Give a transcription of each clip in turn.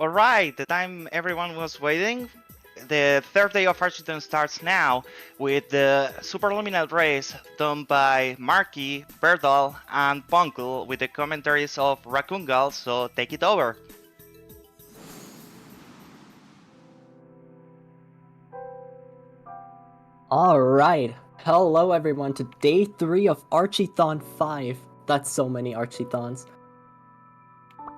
Alright, the time everyone was waiting. The third day of Archiethon starts now with the Superliminal race done by Marki, Verdal, and Poncle with the commentaries of Raccoon, so take it over. Alright, hello everyone to day 3 of Archiethon 5. That's so many Archiethons.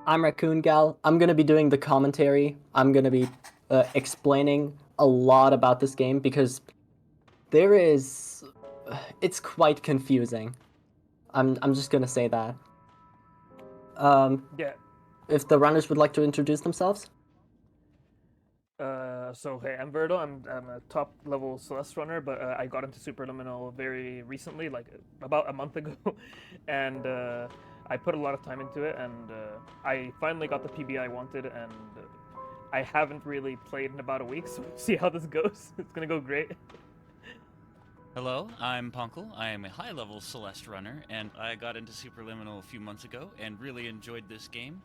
I'm Raccoon Gal. I'm gonna be doing the commentary. I'm gonna be explaining a lot about this game because it's quite confusing. I'm just gonna say that. Yeah. If the runners would like to introduce themselves. So hey, I'm Verdal. I'm a top level Celeste runner, but I got into Superliminal very recently, like about a month ago, and I put a lot of time into it, and I finally got the PB I wanted, and I haven't really played in about a week, so we'll see how this goes. It's gonna go great. Hello, I'm Poncle. I am a high-level Celeste runner, and I got into Superliminal a few months ago and really enjoyed this game.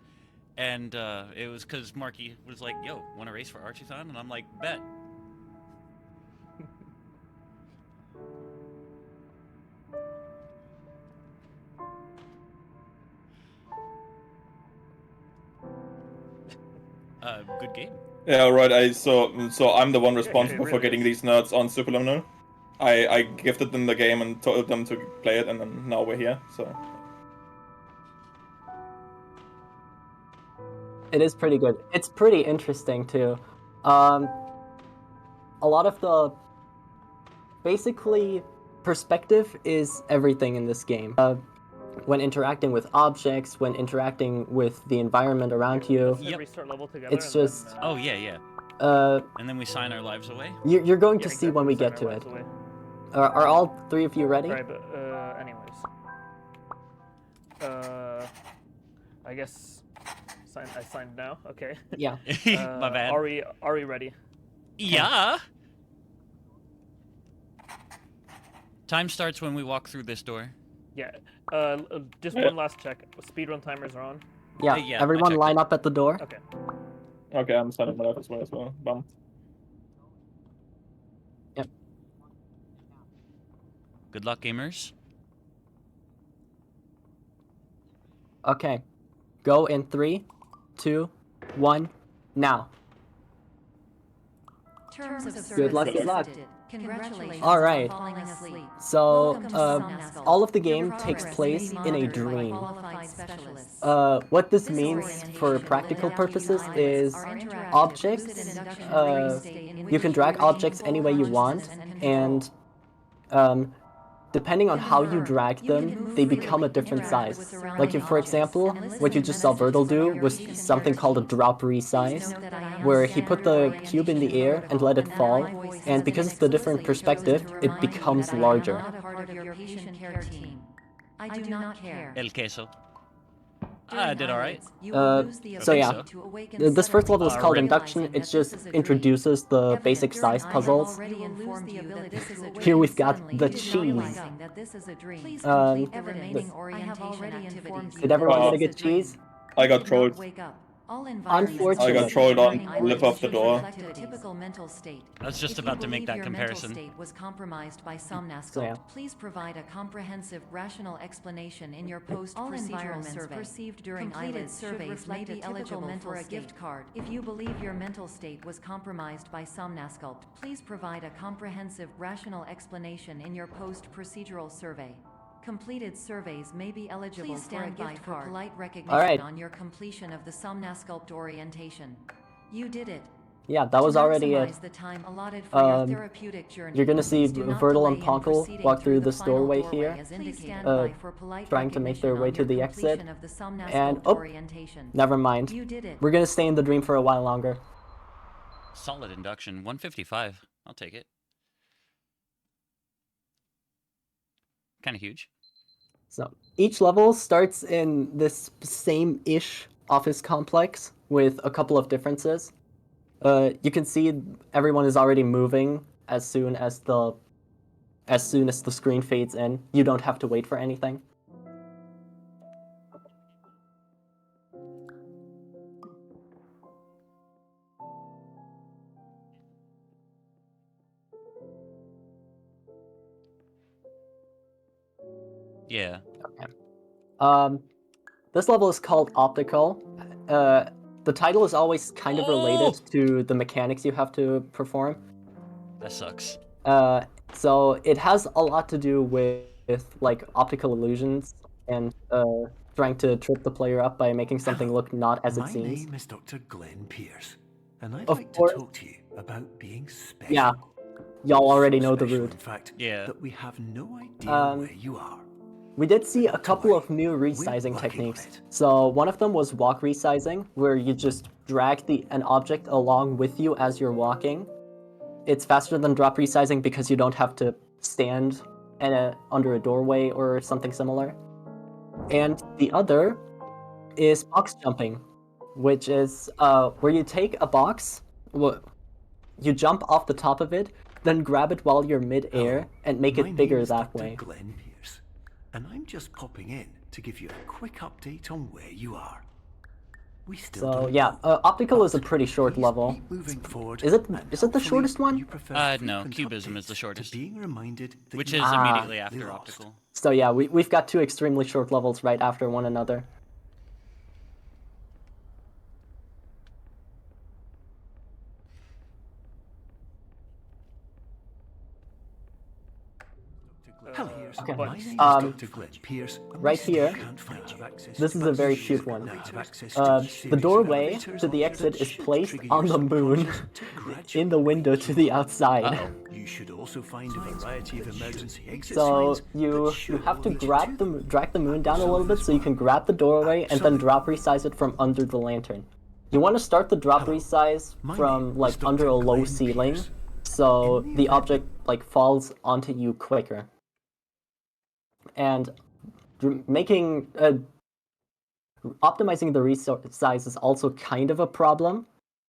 And it was because Marki was like, yo, want to race for Archiethon? And I'm like, bet. Good game. Yeah, right. So I'm the one responsible really for getting is. these nerds on Superliminal. I gifted them the game and told them to play it, and then now we're here. So It is pretty good. It's pretty interesting too. A lot of the basically perspective is everything in this game. When interacting with objects, when interacting with the environment around you, Let's restart level together. it's and just then, Oh, yeah. uh, And then we sign our lives away? you're going to yeah, see exactly, when we sign get our to lives it. away. Are all three of you ready? Alright, but anyways, I guess I signed now. Okay. Yeah. My bad. Are we ready? Yeah. Time starts when we walk through this door. Yeah. Just one last check. Speedrun timers are on. Yeah. Yeah, Everyone I checked line it. up at the door. Okay. okay, I'm signing my life as well. Bum. Yep. Good luck, gamers. Okay. Go in 3, 2, 1, now. Terms of service Good luck, good luck. accepted. Congratulations All right. on falling asleep. So, Welcome to Somnascal. all of the game Your takes progress place may be in a monitored by dream. qualified specialists. What this This means orientation for will practical adapt you purposes pilots is are interactive, objects, lucid induction uh, state in you which can drag retain objects full any way you want, consciousness and control. and depending on how you Confirmed. drag You can them, move they freely, become a different interact with size. surrounding Like if, for objects, example, and listen what you to just saw messages Verdal from do your was patient something care called a team. drop Please resize, note that I am where a he put standard the cube in the orientation air and let it protocol, fall, and my voice and has because been of the different explicitly chosen perspective, to it remind you becomes that I am larger. not a part of your patient care team. I do not care. El queso. During I did all right. eyelids, you will lose the So ability yeah, to awaken this first suddenly, level is called Rip. induction. realizing It that just this is a dream. introduces the Evident basic during size I have puzzles. already informed you that this is a dream. Here we've got Suddenly, the you did not cheese. realizing that this is a dream. Please Um, complete the remaining orientation activities. Did everyone Oh. get a good cheese? I got Did not trolled. wake up. All I Unfortunate. got trolled on lip of the door. A typical mental state. I was just If you about to make believe that your comparison. mental state was compromised by Somnascal, So, yeah. please provide a comprehensive, rational explanation in your post-procedural survey. Perceived during completed surveys may be eligible for a gift card. If you believe your mental state was compromised by Somnascal, please provide a comprehensive, rational explanation in your post-procedural survey. Completed surveys may be eligible for a gift card. Polite recognition Alright. on your completion of the Somnasculpt orientation. You did it. Yeah, that was To already it. maximize the time allotted for your Um, therapeutic journey, You're gonna see please do not Verdal and delay in Poncle proceeding walk through the this final doorway doorway here, as indicated. uh, By for polite trying to make their recognition way on to your the exit. completion of the Somnasculpt And oh, orientation. never mind. You did it. We're gonna stay in the dream for a while longer. Solid induction. 155. I'll take it. Kind of huge. So each level starts in this same-ish office complex with a couple of differences. You can see everyone is already moving as soon as the screen fades in. You don't have to wait for anything. Yeah. This level is called Optical. The title is always kind of related to the mechanics you have to perform. That sucks. So it has a lot to do with like optical illusions and trying to trip the player up by making something look not as it seems. My name is Dr. Glenn Pierce, and I'd Of like course. to talk to you about being special. Yeah, y'all already So know the special, route. in fact, Yeah. that we have no idea where you are. We did see a Not to couple worry, of new we're resizing working on techniques. it. So one of them was walk resizing, where you just drag an object along with you as you're walking. It's faster than drop resizing because you don't have to stand under a doorway or something similar. And the other is box jumping, which is where you take a box, you jump off the top of it, then grab it while you're mid-air Hello, and make my it bigger name is that Dr. way. Glenn Pierce, and I'm just popping in to give you a quick update on where you are. We still So don't yeah, know, Optical is a but pretty short please level. keep moving forward, Is it and the hopefully shortest one? you prefer No, frequent Cubism is the updates shortest. to being reminded that Which you is are immediately completely after lost. Optical. So yeah, we've got two extremely short levels right after one another. Hello, Okay. my name is Dr. Glenn Pierce. and we right still here, can't find you. this is a But very you cute should one. now have access Uh, to a the series of doorway elevators to the exit that is should placed trigger on your the moon subconscious to gradually in the window wake to you the up. outside. Uh-oh. You should also find a variety of emergency exit So signs you that should have to lead you grab to them. drag the moon down a So little bit this so you one. can grab the doorway and then So- drop resize it from under the lantern. You want to start the drop Hello, resize my from name like is under Dr. a low Glenn ceiling, Pierce. so In the the event object like falls onto you quicker. And making optimizing the resize is also kind of a problem.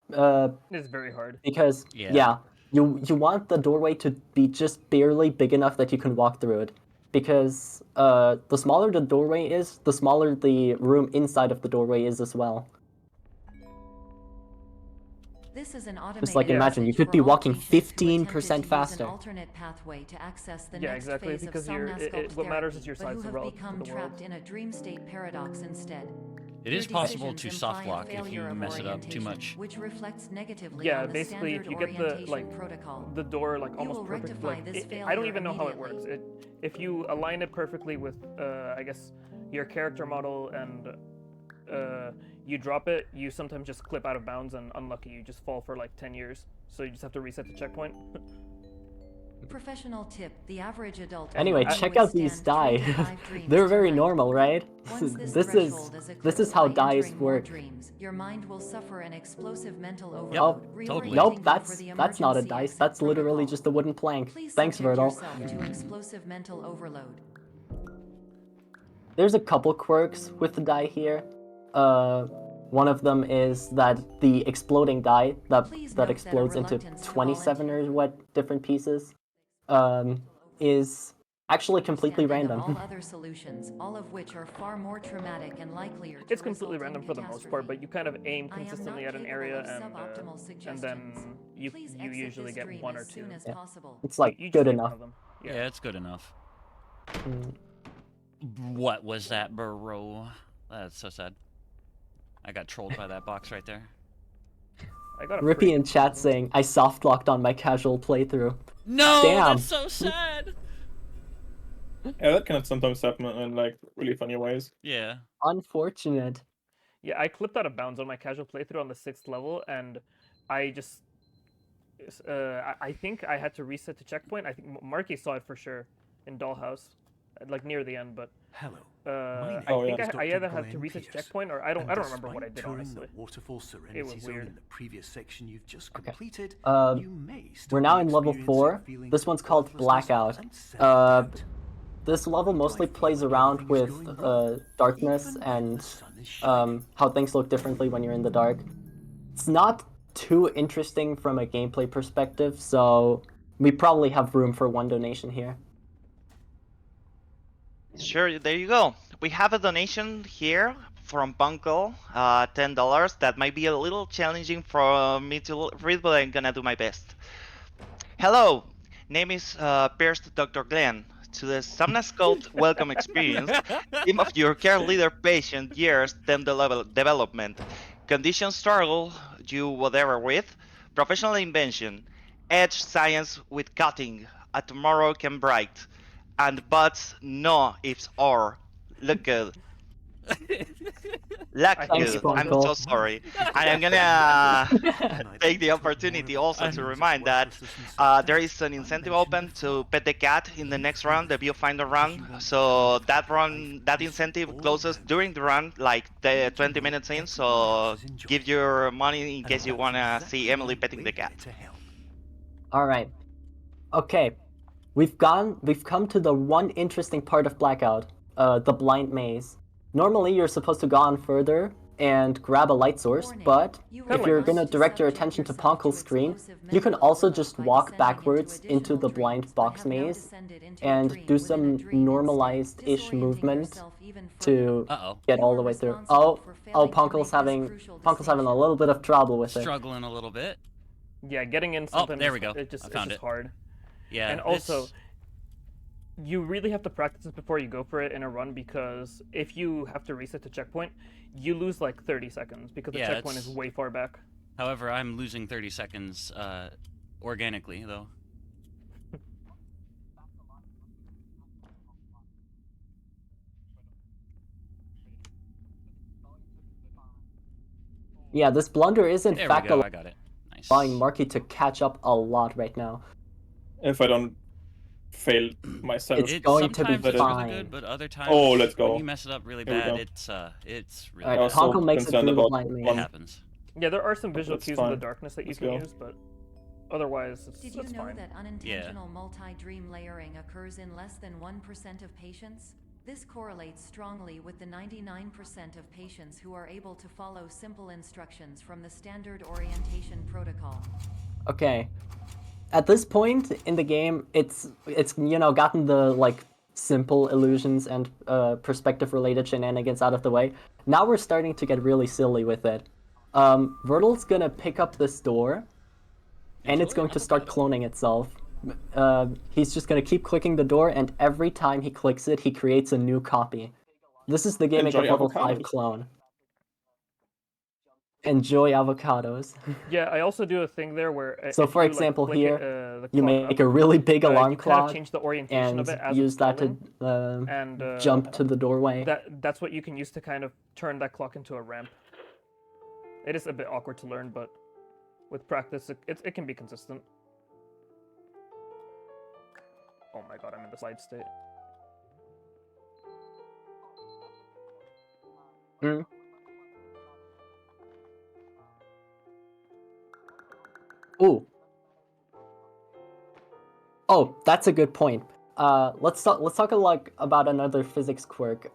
It's very hard. Because Yeah. you want the doorway to be just barely big enough that you can walk through it. Because the smaller the doorway is, the smaller the room inside of the doorway is as well. This is an automated Just like Yeah. imagine, you message could for be all walking patients who attempted 15% to faster. use an alternate pathway to access the Yeah, next exactly, phase because of you're- somnasculpt what matters is therapy, your but size who have relative to become the world. trapped in a dream state paradox instead. It Your is possible decisions to soft imply a block if failure you of mess it up too orientation, much. which reflects negatively Yeah, on the basically, if standard you get the orientation protocol. the door like You almost will perfect, rectify like this I don't failure even know how it works. immediately. If you align it perfectly with, I guess, your character model and you drop it, you sometimes just clip out of bounds and unlucky, you just fall for like 10 years. So you just have to reset the checkpoint. Professional tip: the average adult. Anyway, can check out these withstand 3 die. to 5 dreams They're per very night. normal, right? Once this This threshold is eclipsed how by dice entering more work. dreams, your mind will suffer an explosive mental Yep, overload. totally. Nope, reorienting you that's for the that's not a emergency dice. exit That's literally protocol. just a wooden plank. Please Thanks, subject Verdal. yourself to explosive mental overload. There's a couple quirks with the die here. One of them is that the exploding die Please that note explodes that a into reluctance to 27 or what different pieces is actually completely Standing of random. all other solutions, all of which are far more traumatic and likelier to It's completely result in random for the most part, but you kind of aim I am consistently not at an capable area of suboptimal and then suggestions. you Please you exit usually this get dream one or as two. soon as Yeah. possible. It's like You just good need one enough. of them. Yeah, it's good enough. Mm. What was that, bro? That's so sad. I got trolled by that box right there. I got a Rippy free- in chat saying, I soft locked on my casual playthrough. No, Damn. that's so sad. Yeah, that can sometimes happen in like really funny ways. Yeah. Unfortunate. Yeah, I clipped out of bounds on my casual playthrough on the 6th level, and I just, I think I had to reset the checkpoint. I think Marki saw it for sure in Dollhouse, like near the end. But Hello. I Oh, think yeah. I Dr. either had to Glenn reset Pierce, checkpoint or I don't and remember what I despite did touring honestly. the waterfall serenity was zone weird. in the previous section you've just Okay. completed, Uh, you may still We're now be in level experiencing 4. feelings This of one's called worthlessness Blackout. and self-doubt. This level Why do I mostly feel plays like around everything is with going wrong, darkness even when and the sun is shining? how things look differently when you're in the dark. It's not too interesting from a gameplay perspective, so we probably have room for one donation here. Sure, there you go. We have a donation here from Poncle, $10. That might be a little challenging for me to read, but I'm gonna do my best. Hello, name is Pierce Dr. Glenn. to the Somnascult Welcome Experience, theme of your care leader patient years, then the level development. Condition struggle you whatever with, professional invention, edge science with cutting, a tomorrow can bright, and buts no ifs or. Look good. Luck I hate Thanks, good. you, I'm Poncle. so sorry. And I'm gonna And I take the took more opportunity of also the to means of remind that worthlessness and self-doubt there is an I incentive mentioned open to before. pet the cat in the next round, the viewfinder Because you run. want to So carve that out run, that life incentive all closes around during you. the run, like the 20 Even though minutes in. everyone else So is give enjoying it. your money in And case you that's wanna see exactly Emily why petting the we're cat. here to help. All right. Okay. We've come to the one interesting part of Blackout, the blind maze. Normally, you're supposed to go on further and grab a light source, Warning. but You if are you're like gonna advised to direct your subject attention to yourself Ponkle's screen, explosive you can mental also overload just by walk descending backwards into additional the dreams, blind but box have now maze descended into a and dream do within a some dream normalized-ish instead, disorienting movement yourself even further. to Uh-oh. get You all are the way through. responsible for failing to Ponkle's make this having crucial a distinction. little bit of trouble with it. Struggling a little bit. Yeah, getting in Oh, sometimes there we go. it's I found just it. hard. Yeah. And also, you really have to practice it before you go for it in a run, because if you have to reset the checkpoint, you lose like 30 seconds because the Yeah, checkpoint is it's- way far back. However, I'm losing 30 seconds organically, though. Yeah, this blunder is in There we fact go. I got it. Nice. allowing Marki to catch up a lot right now. If I don't fail myself. It's going to be sometimes it's really fine. good, but other times Oh, let's when go. you mess it up really Here we bad, go. it's really Alright, I bad. was so Ponkle makes it concerned through the about blind It maze. one. happens. Yeah, there are some visual That's cues in the fine. darkness that you Let's can go. use, but otherwise, Did you it's know fine. that unintentional multi-dream layering occurs in less than 1% of patients? This correlates strongly with the 99% of patients who are able to follow simple instructions from the standard orientation protocol. Okay. At this point in the game, it's gotten the like simple illusions and perspective related shenanigans out of the way. Now we're starting to get really silly with it. Verdal's gonna pick up this door, and it's Enjoy going to start avocado. cloning itself. He's just gonna keep clicking the door, and every time he clicks it, he creates a new copy. This is the gimmick of Enjoy level 5 avocados. clone. Enjoy avocados. Yeah, I also do a thing there where So if for you, example like, click here, the you clock make up, a really big alarm you kind of clock change the orientation and of it as use it's that to falling, and jump to the doorway. that's what you can use to kind of turn that clock into a ramp. It is a bit awkward to learn, but with practice, it can be consistent. Oh my god, I'm in the slide state. Mm. Ooh. Oh, that's a good point. Let's talk about another physics quirk.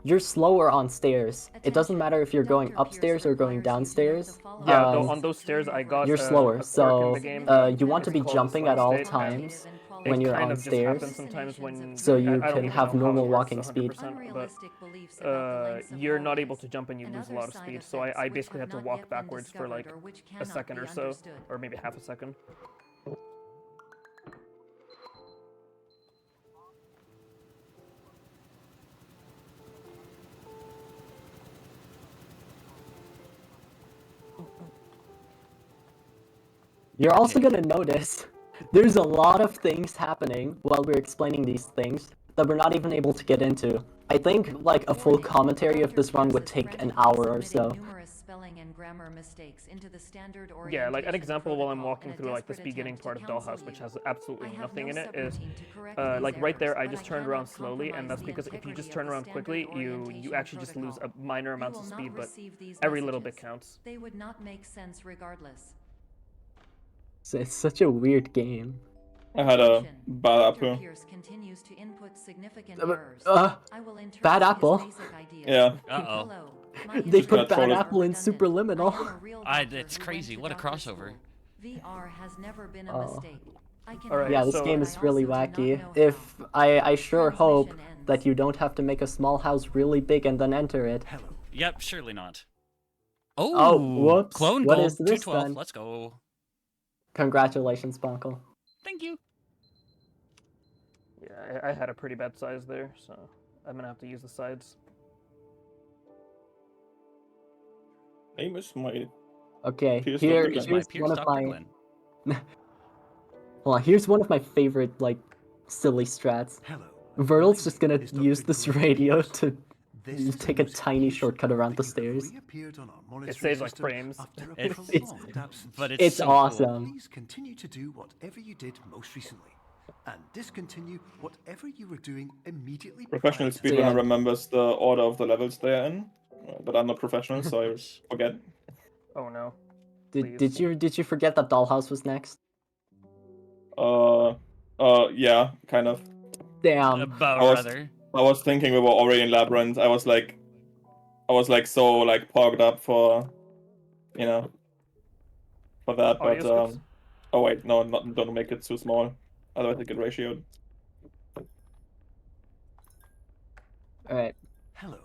You're slower on stairs. It doesn't matter if you're going Dr. Pierce upstairs or going requires you to know downstairs. the following Yeah, basic on those stairs, I got You're a slower, quirk so in the game. you want to It's be called the jumping slide at all state, and times when when you're kind on of just stairs, happens sometimes when so you I don't can even have know how normal it works walking speed. 100%, but beliefs about the lengths of you're not able hallways to jump and you and lose a other lot of side speed. So effects I which basically have had to not walk yet been backwards for discovered like or which a cannot second be or so, understood. or maybe half a second. You're also gonna notice there's a lot of things happening while we're explaining these things that we're not even able to get into. I think like a full commentary of this run would take an hour or so. Numerous spelling and grammar mistakes into the standard Yeah, like an orientation example while I'm protocol walking in a through like this desperate beginning attempt part to of counsel Dollhouse, which you. has absolutely I have nothing no in it, is subroutine to correct these like right there, I errors, just but I turned around cannot slowly, and that's compromise the because if you just integrity turn of the around quickly, standard you orientation actually just lose protocol. minor You amounts will of not speed, but receive these every little bit messages. counts. They would not make sense regardless. It's such a weird game. I had a Attention. bad Dr. apple. Pierce continues to input significant Uh, errors. uh, I will interpret bad his apple? basic ideas. Yeah. Uh-oh. Hello. My They Just gonna put bad troll it. apple in redundant. Superliminal. I am a real I- doctor it's who crazy. went to What a doctor crossover. school. VR has never been a Oh. mistake. I can Alright, Yeah, this so- game but is I really also do not wacky. know If how. I sure hope Transmission ends. that you don't have to make a small house really big and then enter it. Hello. Yep, surely not. Oh, Oh, whoops. clone What gold, is this 212. then? Let's go. Congratulations, Poncle. Thank you. I had a pretty bad size there, so I'm gonna have to use the sides. Name is my Okay, Pierce here, Dr. Here's Glenn. here's Pierce one of Dr. my Glenn. hold on, here's one of my favorite like silly strats. Hello. Verdal's My just name gonna is use Dr. this Glenn radio Pierce. to This is take a tiny notification shortcut around that the you have stairs. reappeared on our monitoring saves, like, system frames. after a It's- prolonged absence. But It's so cool. awesome. Please continue to do whatever you did most recently, and discontinue whatever you were doing immediately. Professional prior to speedrunner yeah. remembers the order of the levels they are in, but I'm not professional, so I forget. Oh no. Did you forget that Dollhouse was next? Yeah, kind of. Damn. About I was- rather. I was thinking we were already in Labyrinth. I was like so like pogged up for, you know, for that. Audio But skips? oh wait, no, don't make it too small. Otherwise it get ratioed. Alright. Hello.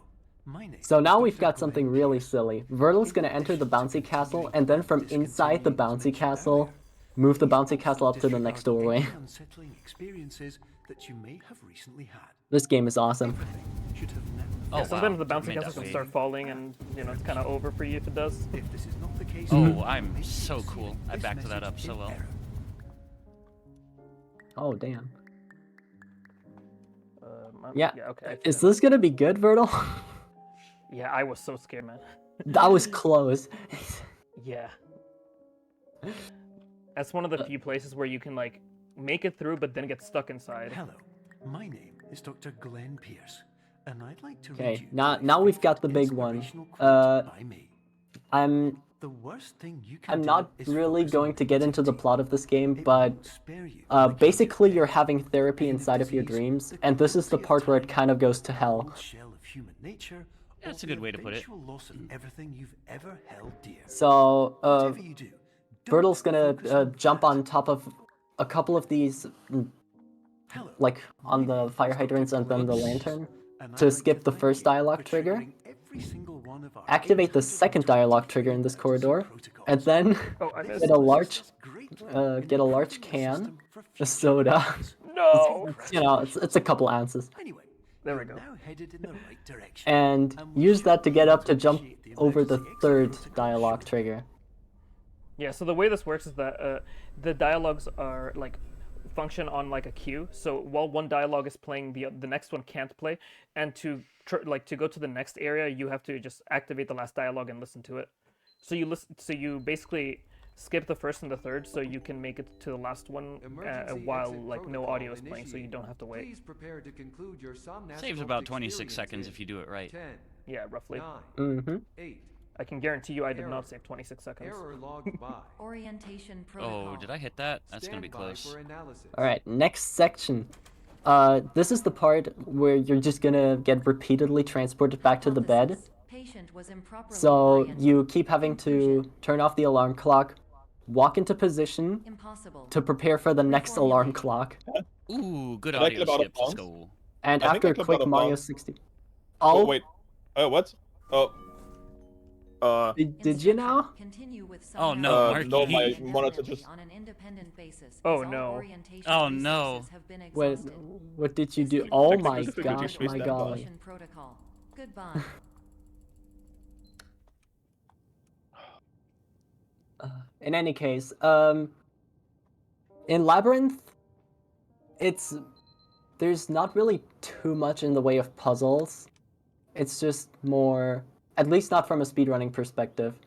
My name So is now Dr. we've got Glenn something really Pierce. silly. Verdal's In gonna enter the addition to bouncy castle, continuing and then from discontinuing inside the events bouncy mentioned castle, earlier, move the he's bouncy also castle up to the next disregarding doorway. any unsettling experiences that you may have recently had. This game is awesome. Everything should have never. Oh, Yeah, sometimes wow. the bouncy Made castle that can way. start falling, and it's kind of over for you if it does. If this is not the case, Oh, I'm maybe so you're cool. receiving I this backed that up message so in well. error. Oh damn. Yeah. Yeah. Okay. Is this gonna be good, Verdal? Yeah, I was so scared, man. That was close. Yeah. That's one of the few places where you can like make it through, but then get stuck inside. Hello, my name is Dr. Glenn Pierce, and I'd like to Okay, read you now- my now we've got favorite the big one. inspirational quote by me. I'm The worst thing you can I'm do not is really focus on going to get into the negativity. plot of this game, It but won't spare you from the cage of basically you're death, having the therapy pain of inside of your disease, dreams, the and this is the cruelty of part where it time, kind of goes to the hell. cold shell of human nature, That's or a good the way to put it. eventual loss of everything you've ever held dear. So, Whatever you do, Verdal's don't gonna focus on jump that. on top of a couple of these, Hello, like, on my the name fire is Dr. hydrants and then the Glenn lantern, Pierce, and to I'd like skip the thank first you dialogue for trigger. triggering every single one of our Activate the second dialogue trigger in this 823 corridor, protocols. and then Oh, I This missed. get a will large, assist us greatly in get a large improving the can, system for a future soda. reference. No. You know, it's a couple ounces, Anyway, There we you're go. now headed in the right direction. and we use should that to be get able up to jump initiate the over the emergency exit third protocol dialogue shortly. trigger. Yeah, so the way this works is that the dialogues are like function on like a queue. So while one dialogue is playing, the next one can't play, and to go to the next area, you have to just activate the last dialogue and listen to it. So you listen. So you basically skip the first and the third, so you can make it to the last one while like no audio is playing, so you don't have to wait. Please prepare to conclude your Saves about 26 seconds if you do it right. 10, Yeah, roughly. 9, Mm-hmm. 8. I can guarantee you, I did Error. not save 26 seconds. Error logged by. Orientation protocol. Oh, did I hit that? That's gonna be Stand by close. for analysis. Alright, next section. This is the part where you're just gonna get repeatedly transported back to the bed. Hypothesis. Patient was improperly So oriented. you keep having to Conclusion. turn off the alarm clock, walk into position Impossible. to prepare for the next alarm clock, Ooh, good Did I audio clip out of skip. Let's bounds? go. and I think after I a clipped quick out of Mario bounds. 60. Oh Oh, wait. What? Oh. did you now? Continue with Oh, some no, knowledge Marky. No, my indefinitely monitor just- on an independent basis. Oh, as all no. orientation Oh, no. resources have been What, exhausted. what did you This do? concludes Oh the my Technical difficulty, gosh, please my stand by. golly. orientation protocol. Goodbye. In any case, in Labyrinth, there's not really too much in the way of puzzles. It's just more, at least not from a speedrunning perspective.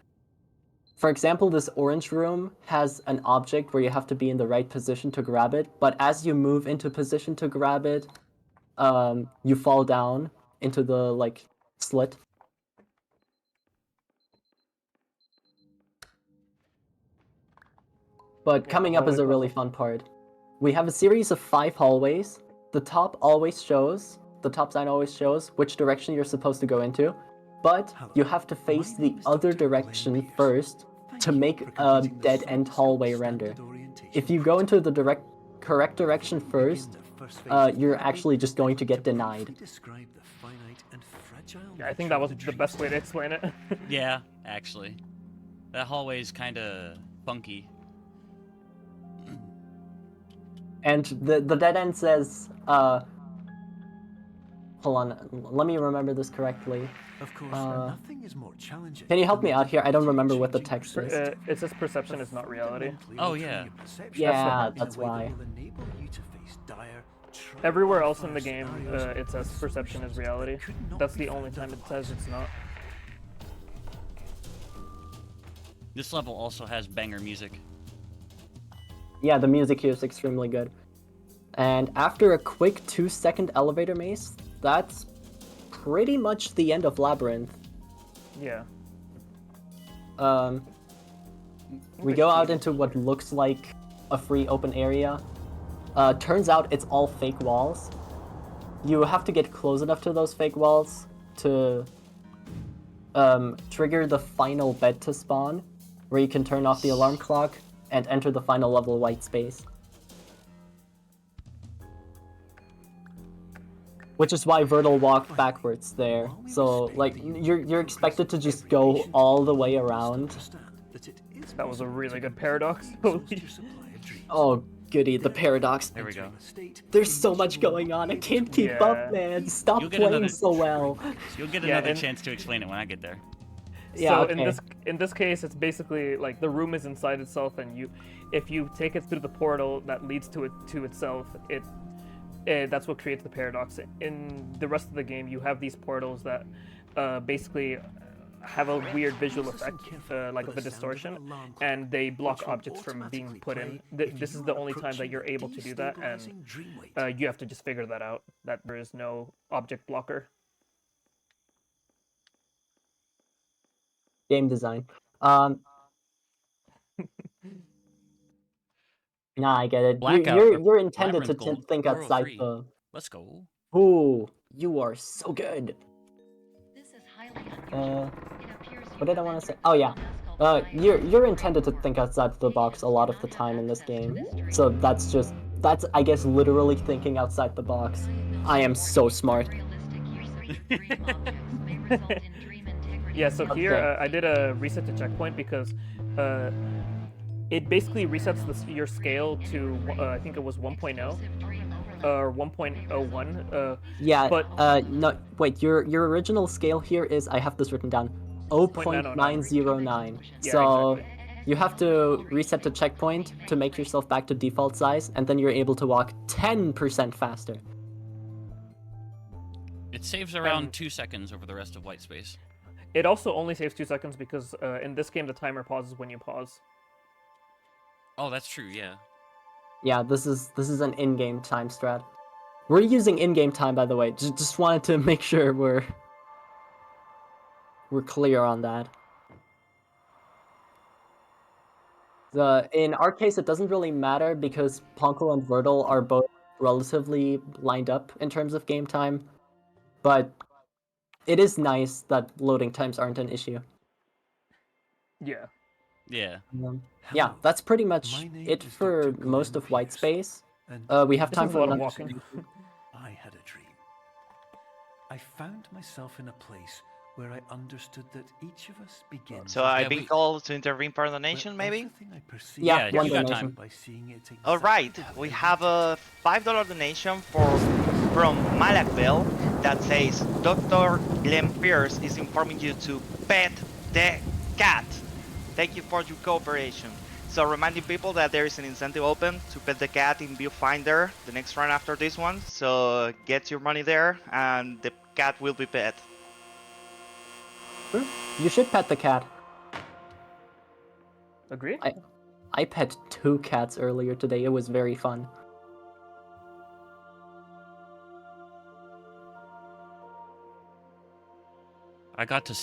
For example, this orange room has an object where you have to be in the right position to grab it, but as you move into position to grab it, you fall down into the, like, slit. But coming up is a really fun part. We have a series of 5 hallways. The top sign always shows which direction you're supposed to go into, but you have to face the other direction first to make a dead-end hallway render. If you go into the correct direction first, you're actually just going to get denied. Yeah, I think that was the best way to explain it. Yeah, actually. That hallway's kinda funky. And the dead end says, hold on, let me remember this correctly. Of course, nothing is more challenging. Can you help than me the out here? I don't difficulty remember in what the changing text your is. state. It says perception is not reality. Fundamentally Oh, altering yeah. your perception Yeah, in a that's way that why. will enable you to face dire, Everywhere else in the game, trial-by-fire it says scenarios perception is that reality. could not That's be the only found time it says it's not. This level also has banger music. Yeah, the music here is extremely good. And after a quick 2-second elevator maze, that's pretty much the end of Labyrinth. Yeah. We go out into what looks like a free open area. Turns out it's all fake walls. You have to get close enough to those fake walls to trigger the final bed to spawn, where you can turn off the alarm clock and enter the final level white space. Which is why Verdal walked backwards there. So, like, you're expected to just go all the way around. That was a really good paradox. Holy. Oh, goody, the paradox. There we go. There's so much going on, I can't keep Yeah. up, man. Stop You'll get playing another- so well. You'll get Yeah, another and- chance to explain it when I get there. Yeah, So okay. in this case, it's basically like the room is inside itself, and if you take it through the portal that leads to itself, that's what creates the paradox. In the rest of the game, you have these portals that basically have a weird visual effect, like of a distortion, and they block objects from being put in. This is the only time that you're able to do that, and you have to just figure that out, that there is no object blocker. Game design. Nah, I get it. Blackout, You're intended to Labyrinth Gold, think outside 403. the... Let's go. Ooh, you are so good. This is highly unusual. It appears you What did I have want to say? entered Oh yeah. the You're intended to think outside the box a lot of the time in this game. So that's I guess literally thinking outside the box. I am so smart. Yeah, so here Okay. I did a reset to checkpoint because it basically resets your scale to I think it was 1.0 or 1.01. Yeah, but no, wait, your original scale here is, I have this written down, 0.909. Yeah, So exactly. you have to reset to checkpoint to make yourself back to default size, and then you're able to walk 10% faster. It saves around 2 seconds over the rest of white space. It also only saves 2 seconds because in this game the timer pauses when you pause. Oh, that's true, yeah. Yeah, this is an in-game time strat. We're using in-game time, by the way. Just wanted to make sure we're clear on that. In our case, it doesn't really matter because Poncle and Verdal are both relatively lined up in terms of game time, but it is nice that loading times aren't an issue. Yeah. Yeah. Yeah, that's pretty much My name it is for Dr. most of Gordon white Pierce, space. and We have This time is for a lot of another- walking. I had a dream. I found myself in a place where I understood that each of us begins. So with I've Yeah, been we- called to intervene for a where donation, maybe? everything I perceive Yeah, Yeah, one you got donation. time. by seeing it All right, exactly the we way have it a $5 donation from Malakville that says Dr. Glenn Pierce is informing you to pet the cat. Thank you for your cooperation. So reminding people that there is an incentive open to pet the cat in Viewfinder the next run after this one. So get your money there and the cat will be pet. You should pet the cat. Agree? I pet 2 cats earlier today. It was very fun. I got to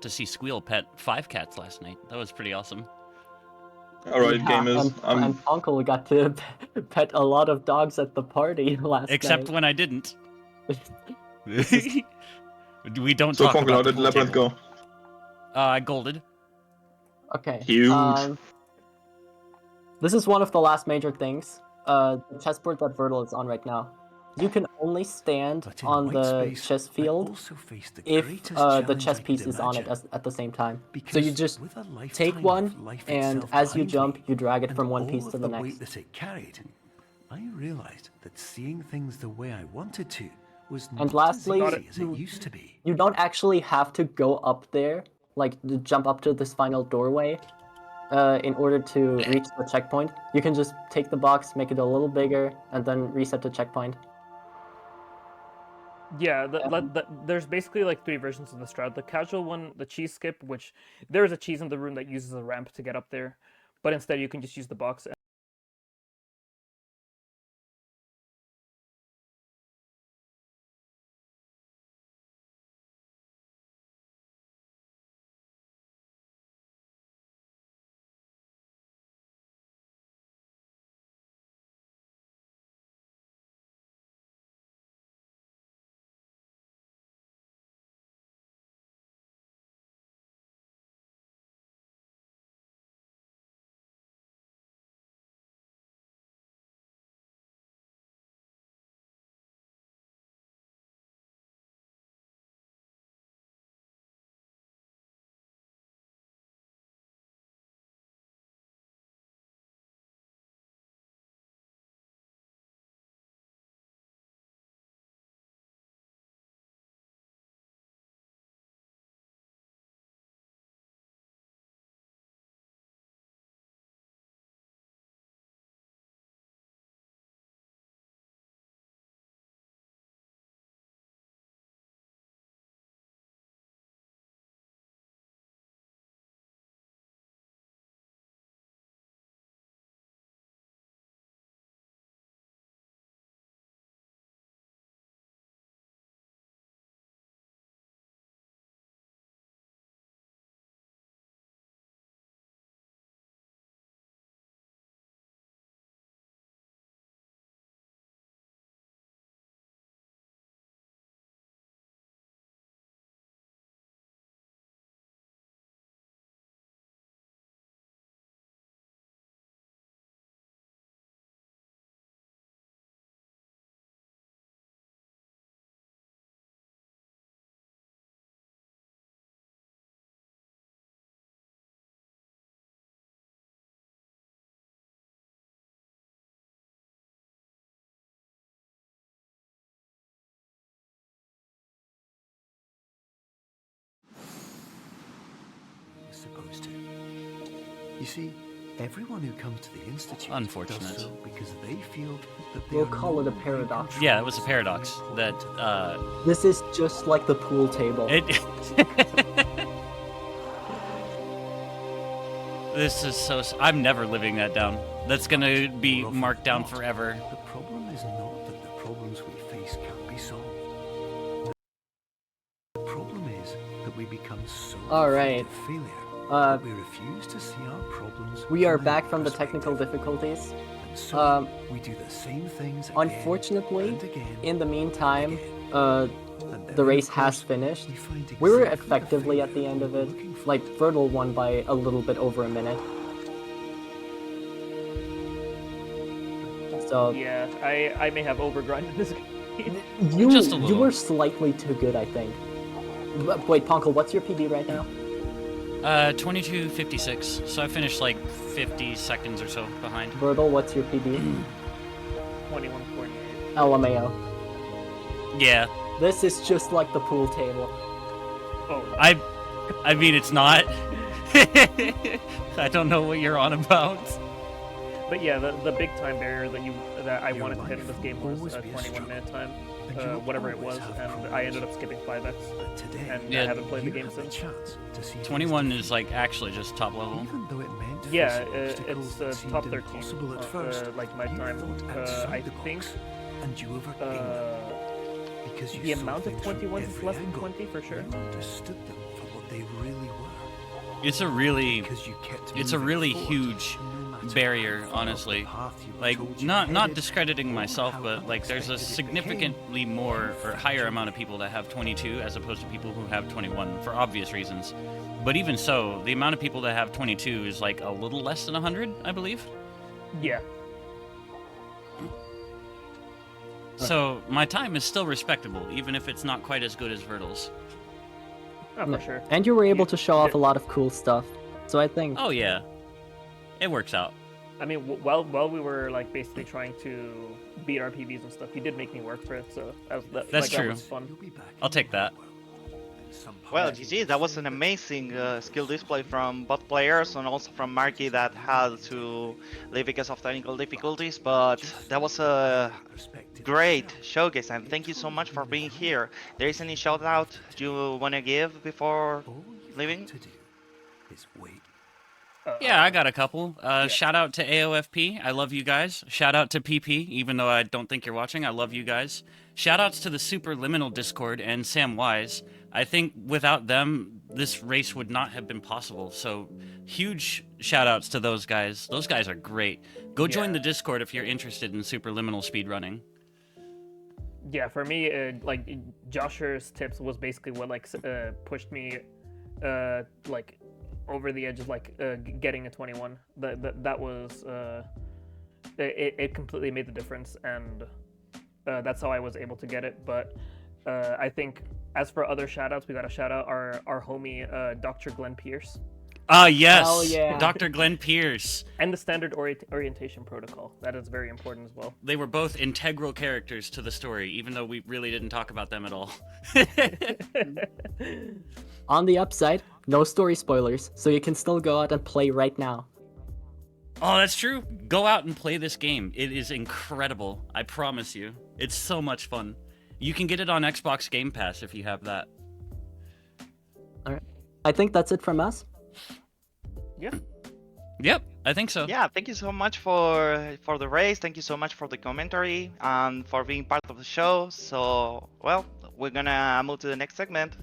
see Squeal pet 5 cats last night. That was pretty awesome. Alright, Yeah, gamers. and Uncle got to pet a lot of dogs at the party last Except night. when I didn't. is- We don't So talk Poncle, how about the did pool Labyrinth table. go? I golded. Okay. Huge. This is one of the last major things. The chessboard that Verdal is on right now. You can only stand But in on white the space, chess I field also faced the if greatest the challenge chess I piece could is on it imagine. at the same time. So Because you just with a take lifetime one, of life and itself as you behind jump, me, you drag it and from one all piece of to the weight next. that it carried, I realized that seeing things the way I wanted to was not And lastly, as easy as it used to be. You don't actually have to go up there, like jump up to this final doorway, in order to reach the checkpoint. You can just take the box, make it a little bigger, and then reset the checkpoint. Yeah, there's basically like 3 versions of the strat. The casual one, the cheese skip, which there is a cheese in the room that uses a ramp to get up there, but instead you can just use the box. Supposed to. You see, everyone who comes to the Institute Unfortunate. does so because they feel that they We'll are call it a no way paradox. controlled. Yeah, it was a paradox that This is just like the pool table. it. This is so. I'm never living that down. That's gonna be Well, marked down not. forever. The problem is not that the problems we face can't be solved. The problem is that we become so Alright. afraid of failure Uh, that we refuse to see our problems. We are from back their from the technical perspective. difficulties. And so we do the same things again Unfortunately, and again in the meantime, and the then, race of has course, finished. we find We were exactly the effectively at the failure end of we were it. looking for. Like, Verdal won by a little bit over a minute. So, Yeah, I may have overgrinded this game. Just a you little. were slightly too good, I think. Wait, Poncle, what's your PB right now? 22:56. So I finished like 50 seconds or so behind. Verdal, what's your PB? 21:48. LMAO. Yeah, This is just like the pool table. Oh, I mean it's not. I don't know what you're on about. but yeah, the big time barrier that I Your wanted to hit in this life game will was always a be a 21-minute time, And you will whatever it always was, have and I ended up skipping 5x. But today, and Yeah. I haven't played the you game have the since. chance to see 21 things is like actually just top level. Even though it meant Yeah, facing obstacles that it's seemed top 13. impossible at first, like my you time. thought I outside the think box, and you overcame them because you the saw amount of things from 21s is every less than angle. 20 for sure. You understood them for what they really were. It's a really Because you kept it's a moving really forward, huge no matter barrier, how far off honestly. the path you were Like told you not headed, discrediting or myself, how but like there's a unexpected it became. significantly more or higher amount of people that have 22 as opposed to people who have 21 for obvious reasons. But even so, the amount of people that have 22 is like a little less than 100, I believe. Yeah. So my time is still respectable, even if it's not quite as good as Verdal's. Oh, for sure. And you were able You- to show off yeah. a lot of cool stuff. So I think Oh yeah, it works out. I mean, while we were like basically trying to beat our PBs and stuff, he did make me work for it, so That's true. That was fun. I'll take that. Well, GG, that was an amazing skill display from both players and also from Marki that had to leave because of technical difficulties, but that was a great showcase and thank you so much for being here. There is any shout out you want to give before leaving? Yeah, I got a couple. Shout out to AOFP. I love you guys. Shout out to PP, even though I don't think you're watching. I love you guys. Shout outs to the Superliminal Discord and Sam Wise. I think without them, this race would not have been possible. So huge shout outs to those guys. Those guys are great. Go join the Discord if you're interested in Superliminal speedrunning. Yeah, for me, like Josher's tips was basically what like pushed me like over the edge of like getting a 21. That was it completely made the difference, and that's how I was able to get it. But I think as for other shoutouts, we got to shout out our homie Dr. Glenn Pierce. Ah, yes, Hell yeah. Dr. Glenn Pierce. And the standard orientation protocol. That is very important as well. They were both integral characters to the story, even though we really didn't talk about them at all. On the upside, no story spoilers, so you can still go out and play right now. Oh, that's true. Go out and play this game. It is incredible. I promise you. It's so much fun. You can get it on Xbox Game Pass if you have that. All right. I think that's it from us. Yeah. Yep, I think so. Yeah, thank you so much for the race. Thank you so much for the commentary and for being part of the show. So, well, we're gonna move to the next segment.